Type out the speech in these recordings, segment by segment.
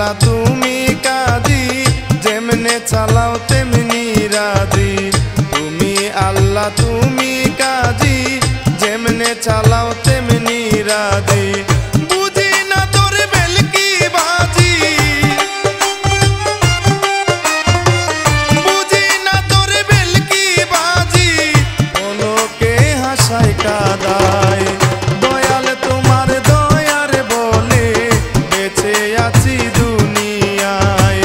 আল্লাহ তুমি কাজী, যেমনে চালাও তেমনি রাজি। তুমি আল্লাহ তুমি কাজী, যেমনে চালাও তেমনি রাজি। বুঝি না তোর বেলকি বাজি, বুঝি না তোর বেলকি বাজি, কোনকে হাসায় কাদায়। দয়াল তোমার দয়ার বলে বেঁচে আছি দুনিয়ায়।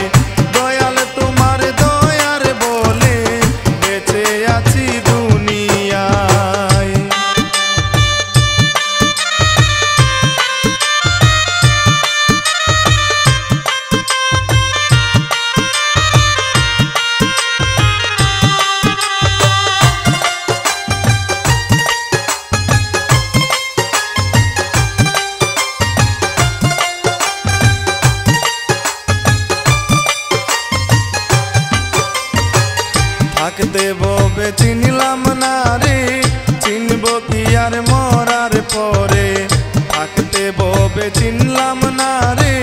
দয়াল তোমার দয়ার বলে বেঁচে আছি দুনিয়ায়। থাকতে ববে চিনলাম না রে, চিনব কি আর মরার পরে। থাকতে ববে চিনলাম না রে,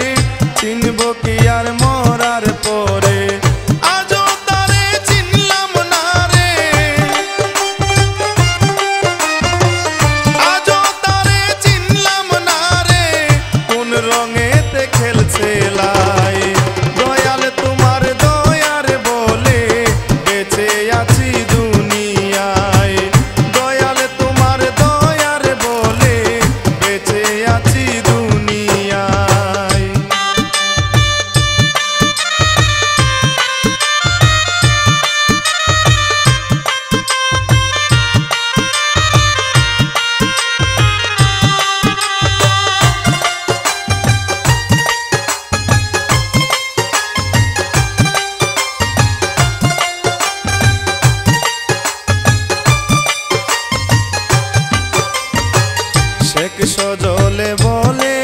চিনব কি আর মরার পরে। আজও তারে চিনলাম না রে, আজও তারে চিনলাম না রে, কোন রঙেতে খেলছে লাই। দয়াল তোমার দয়ার বলে বেঁচে আছি দুনিয়ায়। দয়াল তোমার দয়ার বলে বেঁচে আছি দুনিয়ায়। শেখ সজলে বলে